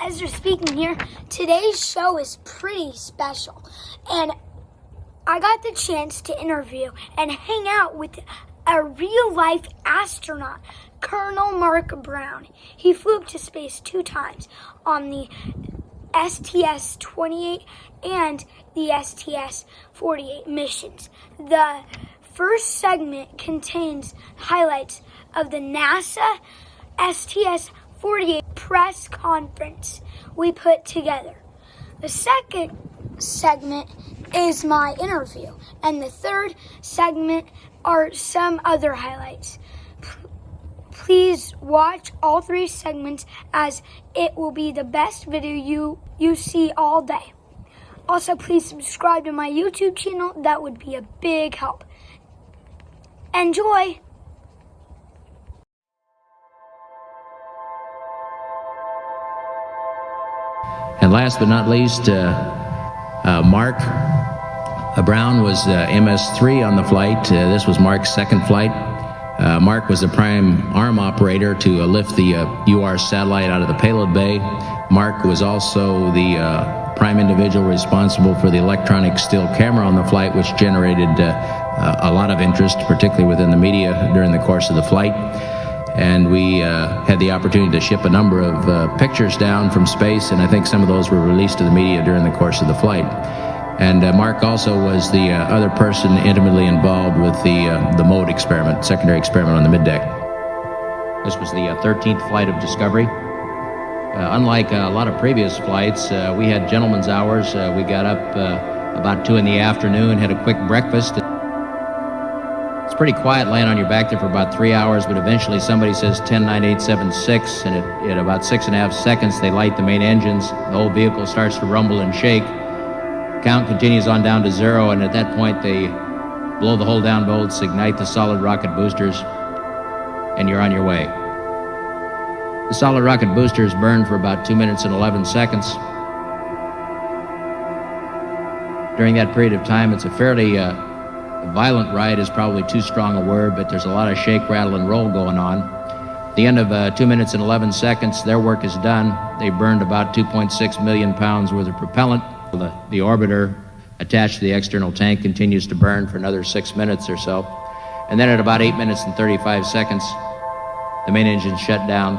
Ezra Speaking here. Today's show is pretty special, and I got the chance to interview and hang out with a real-life astronaut, Colonel Mark Brown. He flew up to space 2 times on the STS-28 and the STS-48 missions. The first segment contains highlights of the NASA STS-48 press conference we put together. The second segment is my interview, and the third segment are some other highlights. Please watch all 3 segments, as it will be the best video you see all day. Also, please subscribe to my YouTube channel. That would be a big help. Enjoy! And last but not least, Mark Brown was MS-3 on the flight. This was Mark's second flight. Mark was the prime arm operator to lift the UR satellite out of the payload bay. Mark was also the prime individual responsible for the electronic still camera on the flight, which generated a lot of interest, particularly within the media during the course of the flight. And we had the opportunity to ship a number of pictures down from space, and I think some of those were released to the media during the course of the flight. And Mark also was the other person intimately involved with the mode experiment, secondary experiment on the middeck. This was the 13th flight of Discovery. Unlike a lot of previous flights, we had gentlemen's hours. We got up about 2 in the afternoon, had a quick breakfast. It's pretty quiet laying on your back there for about 3 hours, but eventually somebody says 10, 9, 8, 7, 6, and at about 6.5 seconds they light the main engines. The whole vehicle starts to rumble and shake. Count continues on down to 0, and at that point they blow the hold down bolts, ignite the solid rocket boosters, and you're on your way. The solid rocket boosters burn for about 2 minutes and 11 seconds. During that period of time, it's a fairly violent ride is probably too strong a word, but there's a lot of shake, rattle, and roll going on. At the end of 2 minutes and 11 seconds, their work is done. They burned about 2.6 million pounds worth of propellant. The orbiter attached to the external tank continues to burn for another 6 minutes or so. And then at about 8 minutes and 35 seconds, the main engine shut down,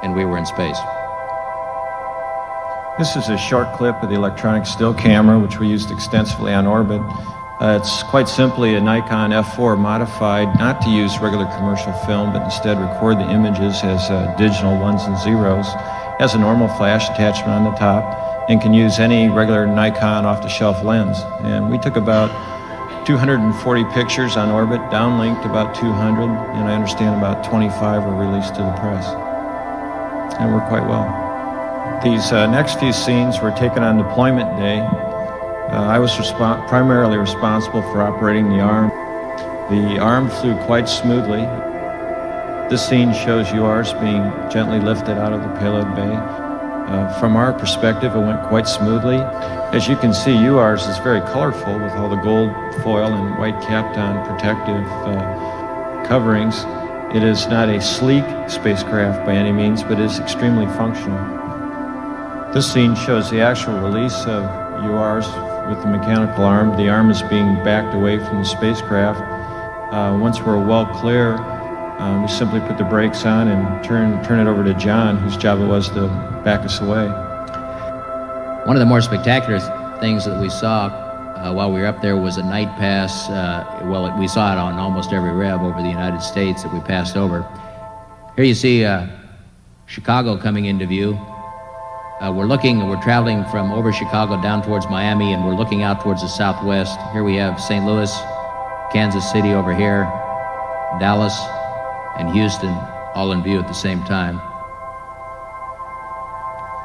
and we were in space. This is a short clip of the electronic still camera, which we used extensively on orbit. It's quite simply a Nikon F4 modified not to use regular commercial film, but instead record the images as digital 1s and 0s. It has a normal flash attachment on the top and can use any regular Nikon off-the-shelf lens. And we took about 240 pictures on orbit, downlinked about 200, and I understand about 25 were released to the press. And worked quite well. These next few scenes were taken on deployment day. I was primarily responsible for operating the arm. The arm flew quite smoothly. This scene shows URs being gently lifted out of the payload bay. From our perspective, it went quite smoothly. As you can see, URs is very colorful with all the gold foil and white Kapton protective coverings. It is not a sleek spacecraft by any means, but is extremely functional. This scene shows the actual release of URs with the mechanical arm. The arm is being backed away from the spacecraft. Once we're well clear, we simply put the brakes on and turn it over to John, whose job it was to back us away. One of the more spectacular things that we saw while we were up there was a night pass. We saw it on almost every rev over the United States that we passed over. Here you see Chicago coming into view. We're traveling from over Chicago down towards Miami, and we're looking out towards the southwest. Here we have St. Louis, Kansas City over here, Dallas, and Houston, all in view at the same time.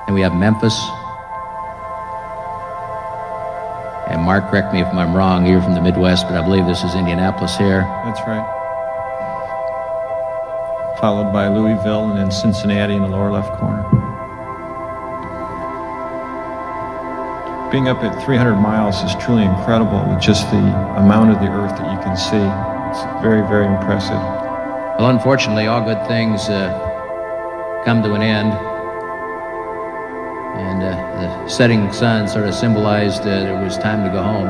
And we have Memphis. And Mark, correct me if I'm wrong, you're from the Midwest, but I believe this is Indianapolis here. That's right. Followed by Louisville and then Cincinnati in the lower left corner. Being up at 300 miles is truly incredible with just the amount of the Earth that you can see. It's very, very impressive. Well, unfortunately, all good things come to an end. And the setting sun sort of symbolized that it was time to go home.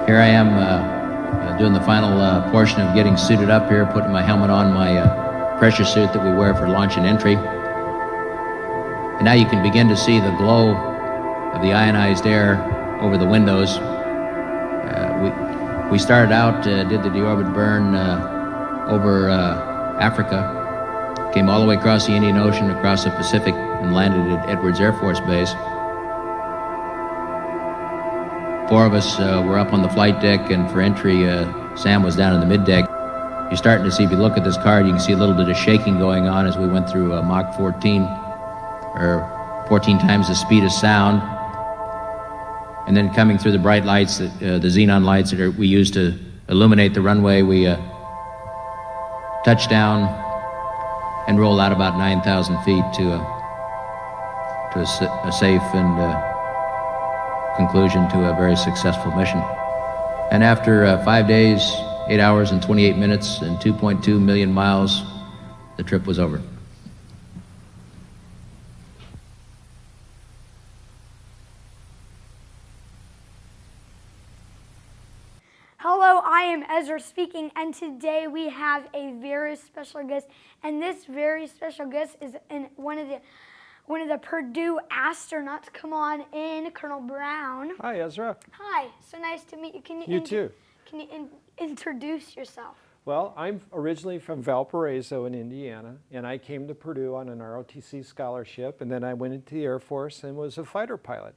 Here I am doing the final portion of getting suited up here, putting my helmet on, my pressure suit that we wear for launch and entry. And now you can begin to see the glow of the ionized air over the windows. We started out, did the deorbit burn over Africa, came all the way across the Indian Ocean, across the Pacific, and landed at Edwards Air Force Base. 4 of us were up on the flight deck, and for entry, Sam was down in the mid-deck. You're starting to see, if you look at this card, you can see a little bit of shaking going on as we went through Mach 14, or 14 times the speed of sound. And then coming through the bright lights, the xenon lights that we use to illuminate the runway, we touch down and roll out about 9,000 feet to a safe and conclusion to a very successful mission. And after 5 days, 8 hours and 28 minutes and 2.2 million miles, the trip was over. Hello, I am Ezra Speaking, and today we have a very special guest, and this very special guest is one of the Purdue astronauts. Come on in, Colonel Brown. Hi, Ezra. Hi, so nice to meet you. Can You too. Can you introduce yourself? Well, I'm originally from Valparaiso in Indiana, and I came to Purdue on an ROTC scholarship, and then I went into the Air Force and was a fighter pilot.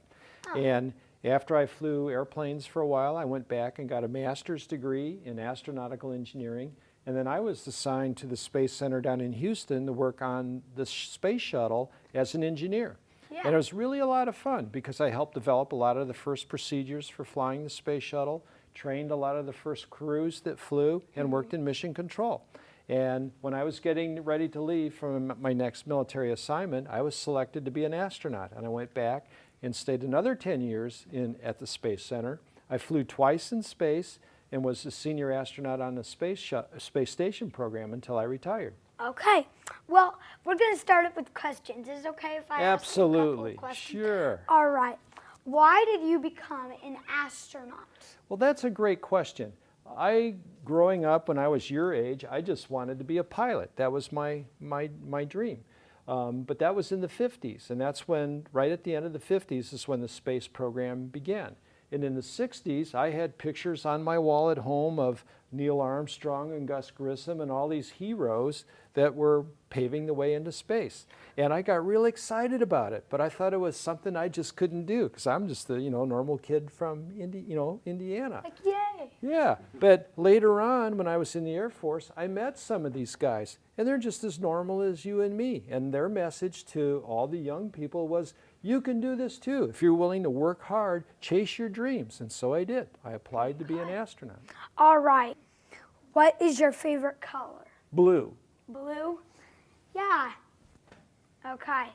Oh. And after I flew airplanes for a while, I went back and got a master's degree in astronautical engineering, and then I was assigned to the Space Center down in Houston to work on the space shuttle as an engineer. Yeah. And it was really a lot of fun because I helped develop a lot of the first procedures for flying the space shuttle, trained a lot of the first crews that flew, and worked in mission control. And when I was getting ready to leave from my next military assignment, I was selected to be an astronaut, and I went back and stayed another 10 years at the Space Center. I flew twice in space and was a senior astronaut on the space station program until I retired. Okay. Well, we're going to start up with questions. Is it okay if I ask you a couple of questions? Sure. All right. Why did you become an astronaut? Well, that's a great question. Growing up when I was your age, I just wanted to be a pilot. That was my dream. But that was in the 50s, and that's when, right at the end of the 50s, is when the space program began. And in the 60s, I had pictures on my wall at home of Neil Armstrong and Gus Grissom and all these heroes that were paving the way into space. And I got real excited about it, but I thought it was something I just couldn't do because I'm just a normal kid from Indiana. Like, yay. Yeah, but later on when I was in the Air Force, I met some of these guys, and they're just as normal as you and me. And their message to all the young people was, you can do this too. If you're willing to work hard, chase your dreams. And so I did. I applied to be an astronaut. All right. What is your favorite color? Blue. Blue? Yeah. Okay.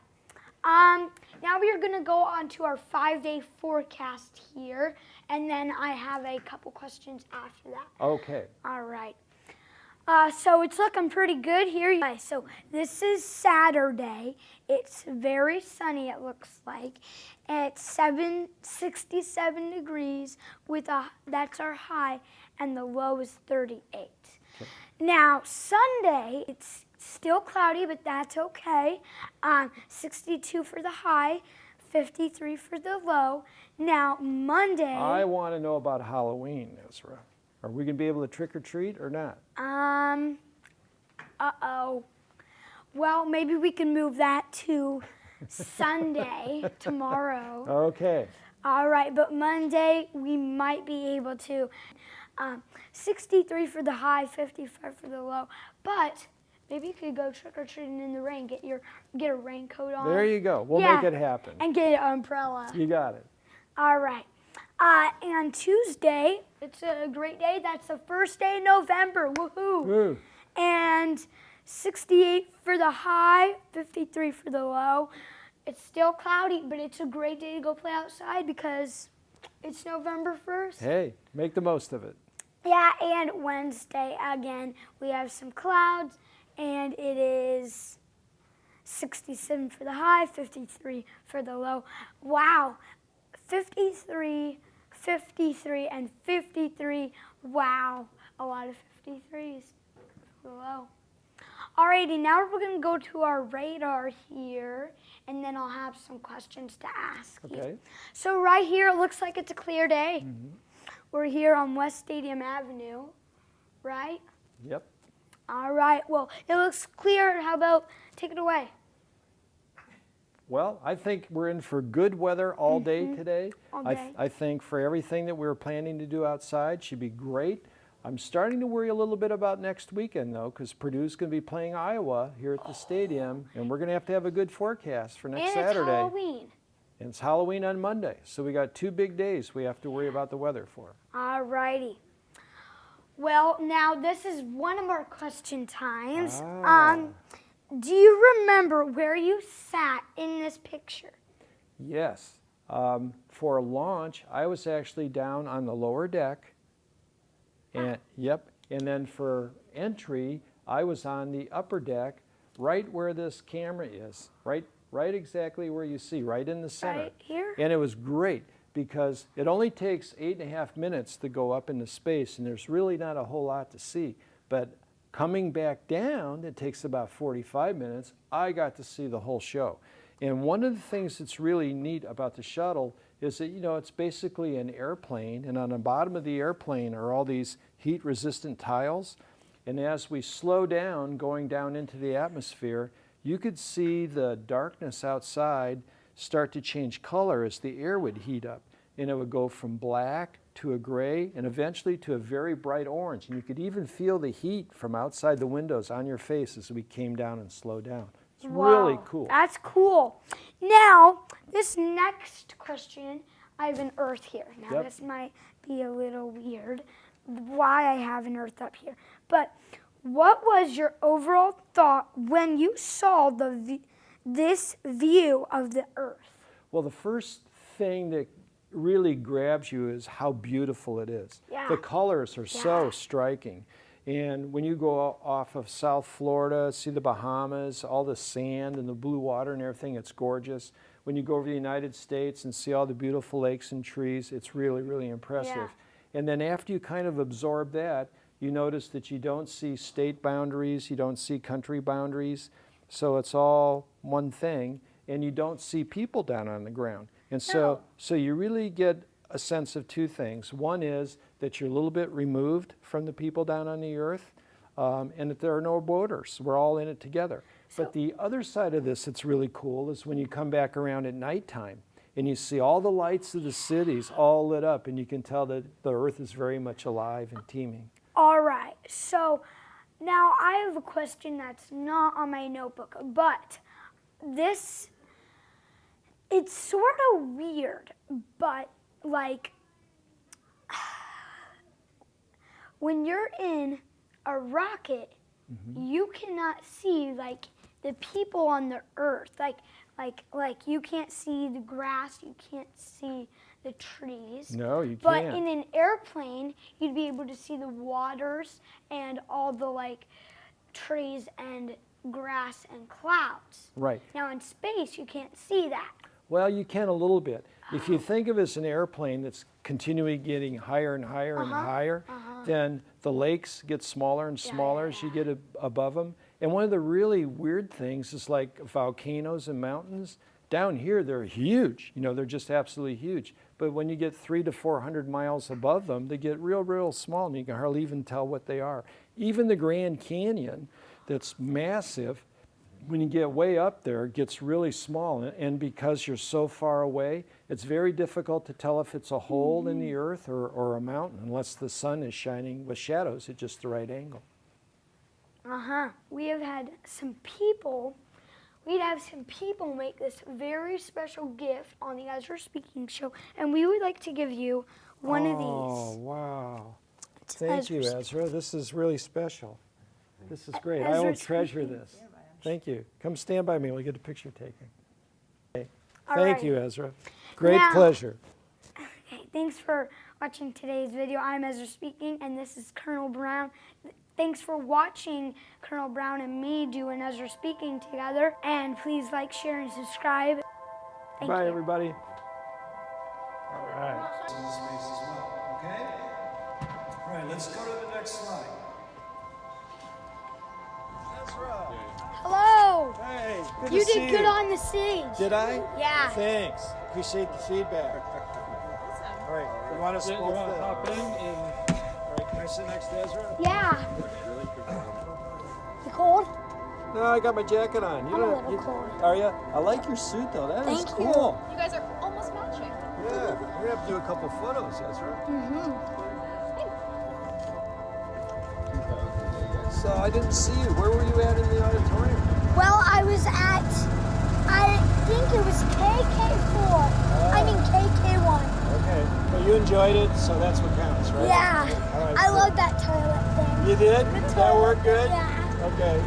Now we are going to go on to our 5-day forecast here, and then I have a couple questions after that. Okay. All right. So it's looking pretty good here. Okay, so this is Saturday. It's very sunny, it looks like. It's 67 degrees that's our high, and the low is 38. Okay. Now, Sunday, it's still cloudy, but that's okay. 62 for the high, 53 for the low. Now, Monday... I want to know about Halloween, Ezra. Are we going to be able to trick or treat or not? Uh-oh. Well, maybe we can move that to Sunday, tomorrow. Okay. All right, but Monday we might be able to. 63 for the high, 55 for the low. But maybe you could go trick-or-treating in the rain. Get a raincoat on. There you go. We'll make it happen. And get an umbrella. You got it. All right. And Tuesday, it's a great day. That's the first day of November. Woohoo! Woo. And 68 for the high, 53 for the low. It's still cloudy, but it's a great day to go play outside because it's November 1st. Hey, make the most of it. Yeah, and Wednesday, again, we have some clouds, and it is 67 for the high, 53 for the low. Wow, 53, 53, and 53. Wow, a lot of 53s for the low. Alrighty, now we're going to go to our radar here, and then I'll have some questions to ask you. So right here, it looks like it's a clear day. We're here on West Stadium Avenue, right? Yep. All right, well, it looks clear. How about take it away? Well, I think we're in for good weather all day today. All day. I think for everything that we were planning to do outside should be great. I'm starting to worry a little bit about next weekend, though, because Purdue's going to be playing Iowa here at the stadium, and we're going to have a good forecast for next Saturday. And it's Halloween. And it's Halloween on Monday, so we got 2 big days we have to worry about the weather for. All righty. Well, now this is one of our question times. Do you remember where you sat in this picture? Yes. For launch, I was actually down on the lower deck. And, yep. And then for entry, I was on the upper deck, right where this camera is, right exactly where you see, right in the center. Right here? And it was great because it only takes 8.5 minutes to go up into space, and there's really not a whole lot to see. But coming back down, it takes about 45 minutes. I got to see the whole show. And one of the things that's really neat about the shuttle is that, it's basically an airplane, and on the bottom of the airplane are all these heat-resistant tiles. And as we slow down, going down into the atmosphere, you could see the darkness outside start to change color as the air would heat up. And it would go from black to a gray and eventually to a very bright orange. And you could even feel the heat from outside the windows on your face as we came down and slowed down. It's really cool. That's cool. Now, this next question, I have an Earth here. Now, this might be a little weird, why I have an Earth up here. But what was your overall thought when you saw this view of the Earth? Well, the first thing that really grabs you is how beautiful it is. Yeah. The colors are so striking. And when you go off of South Florida, see the Bahamas, all the sand and the blue water and everything, it's gorgeous. When you go over the United States and see all the beautiful lakes and trees, it's really, really impressive. Yeah. And then after you kind of absorb that, you notice that you don't see state boundaries, you don't see country boundaries, so it's all one thing, and you don't see people down on the ground. And so you really get a sense of 2 things. One is that you're a little bit removed from the people down on the Earth, and that there are no borders. We're all in it together. But the other side of this that's really cool is when you come back around at nighttime and you see all the lights of the cities all lit up, and you can tell that the Earth is very much alive and teeming. All right, so now I have a question that's not on my notebook, but it's sort of weird, but like when you're in a rocket, you cannot see like the people on the Earth, like you can't see the grass, you can't see the trees. No, you can't. But in an airplane, you'd be able to see the waters and all the like trees and grass and clouds. Right. Now in space, you can't see that. Well, you can a little bit. If you think of it as an airplane that's continually getting higher and higher and higher, then the lakes get smaller and smaller as you get above them. And one of the really weird things is like volcanoes and mountains. Down here, they're huge. They're just absolutely huge. But when you get 300 to 400 miles above them, they get real, real small, and you can hardly even tell what they are. Even the Grand Canyon, that's massive, when you get way up there, it gets really small. And because you're so far away, it's very difficult to tell if it's a hole in the earth or a mountain, unless the sun is shining with shadows at just the right angle. We have had some people, we'd have some people make this very special gift on the Ezra Speaking show, and we would like to give you one of these. Oh, wow. It's Thank you, Ezra Ezra. This is really special. This is great. I Ezra will treasure Speaking. this. Thank you. Come stand by me. We'll get a picture taken. Okay. All Thank right. you, Ezra. Great Now- pleasure. Okay, thanks for watching today's video. I'm Ezra Speaking, and this is Colonel Brown. Thanks for watching Colonel Brown and me do an Ezra Speaking together. And please like, share, and subscribe. Thank Bye, you. everybody. All right. In the space as well, okay? All right, let's go to the next slide. Ezra. Hello. Hey, good You to see did you. good on the stage. Did I? Yeah. Thanks. Appreciate the feedback. All right, you want us both to hop in? All right, can I sit next to Ezra? Yeah. You cold? No, I got my jacket on. I'm a little cold. Are you? I like your suit though. That is Thank you. cool. You guys are almost matching. Yeah, we're gonna have to do a couple photos, Ezra. So I didn't see you. Where were you at in the auditorium? Well, I think it was KK4. I mean KK1. Okay, but you enjoyed it, so that's what counts, right? Yeah. All right, I cool. love that toilet thing. You did? The That toilet, worked good? Yeah. Okay.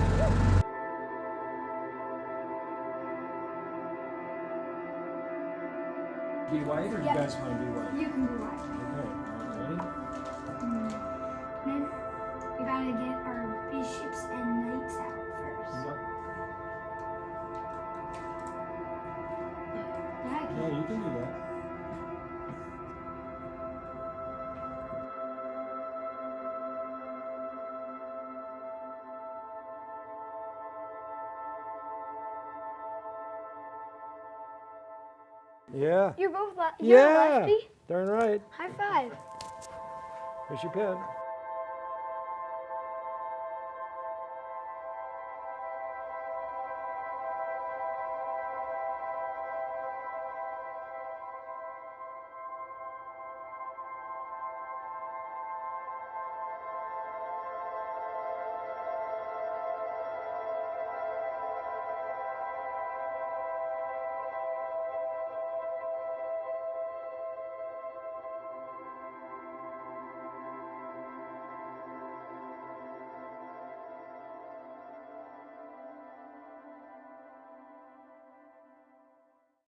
Be white, or Yep. you guys want to be white? You can do it. Okay, all right, Then we gotta get our bishops and knights out first. ready? Yeah, you can do that. Yeah. You're both you're a Yeah. lefty. Darn right. High five. Here's your pen.